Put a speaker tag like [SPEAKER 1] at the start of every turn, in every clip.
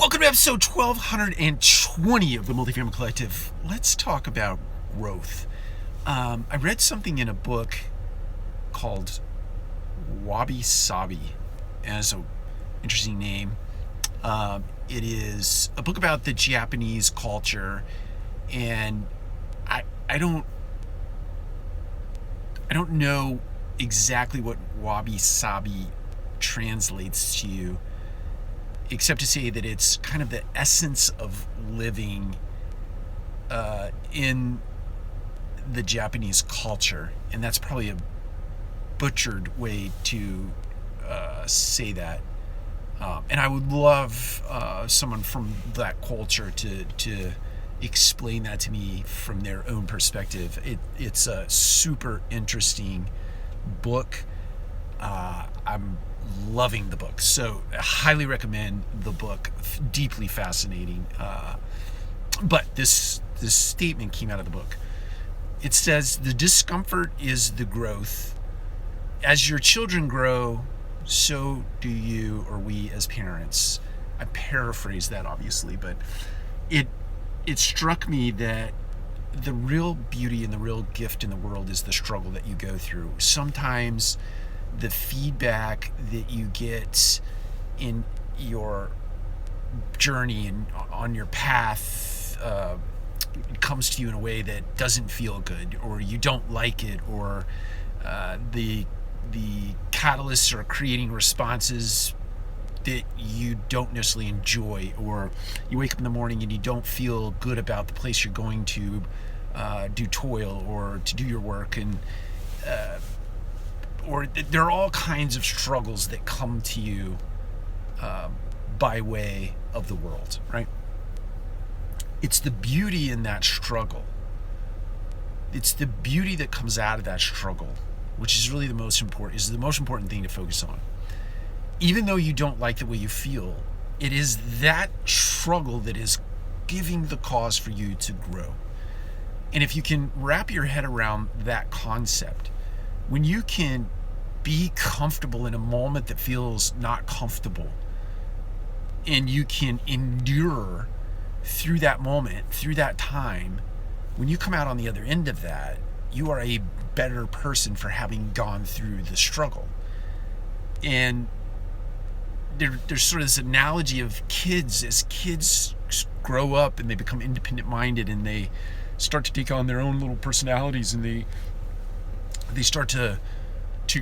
[SPEAKER 1] Welcome to episode 1220 of the Multifamily Collective. Let's talk about growth. I read something in a book called Wabi Sabi. It has an interesting name. It is a book about the Japanese culture, and I don't know exactly what Wabi Sabi translates to, except to say that it's kind of the essence of living in the Japanese culture. And that's probably a butchered way to say that. And I would love someone from that culture to explain that to me from their own perspective. It's a super interesting book. I'm loving the book, so I highly recommend the book. Deeply fascinating. But this statement came out of the book. It says, the discomfort is the growth. As your children grow, so do you or we as parents. I paraphrase that, obviously, but it struck me that the real beauty and the real gift in the world is the struggle that you go through. Sometimes the feedback that you get in your journey and on your path comes to you in a way that doesn't feel good, or you don't like it, or the catalysts are creating responses that you don't necessarily enjoy, or you wake up in the morning and you don't feel good about the place you're going to do toil or to do your work, and or there are all kinds of struggles that come to you by way of the world, right? It's the beauty in that struggle. It's the beauty that comes out of that struggle, which is really the most important thing to focus on. Even though you don't like the way you feel, it is that struggle that is giving the cause for you to grow. And if you can wrap your head around that concept, when you can be comfortable in a moment that feels not comfortable, and you can endure through that moment, through that time, when you come out on the other end of that, you are a better person for having gone through the struggle. And there's sort of this analogy of kids. As kids grow up and they become independent minded and they start to take on their own little personalities, and they start to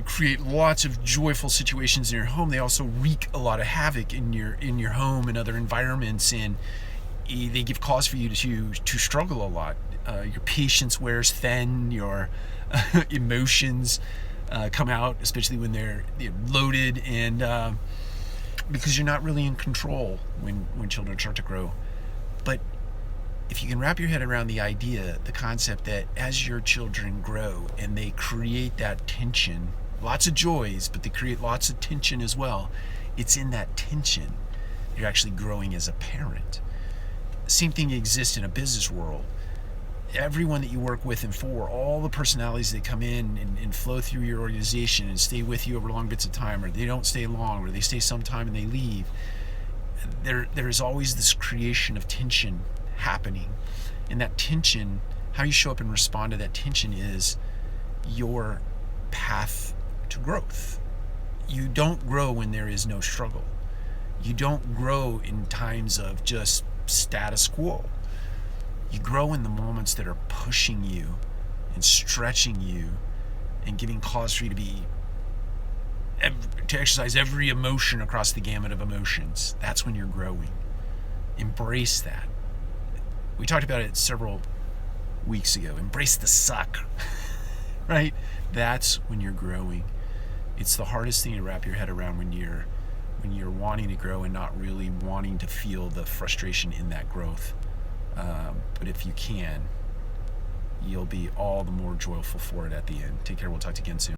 [SPEAKER 1] create lots of joyful situations in your home, they also wreak a lot of havoc in your home and other environments, and they give cause for you to struggle a lot. Your patience wears thin, your emotions come out, especially when they're loaded, and because you're not really in control when children start to grow. But if you can wrap your head around the concept that as your children grow and they create that tension, lots of joys, but they create lots of tension as well, it's in that tension you're actually growing as a parent. Same thing exists in a business world. Everyone that you work with and for, all the personalities that come in and flow through your organization and stay with you over long bits of time, or they don't stay long, or they stay some time and they leave, there is always this creation of tension happening. And that tension, how you show up and respond to that tension, is your path to growth. You don't grow when there is no struggle. You don't grow in times of just status quo. You grow in the moments that are pushing you and stretching you and giving cause for you to exercise every emotion across the gamut of emotions. That's when you're growing. Embrace that. We talked about it several weeks ago. Embrace the suck, right? That's when you're growing. It's the hardest thing to wrap your head around when you're wanting to grow and not really wanting to feel the frustration in that growth. But if you can, you'll be all the more joyful for it at the end. Take care. We'll talk to you again soon.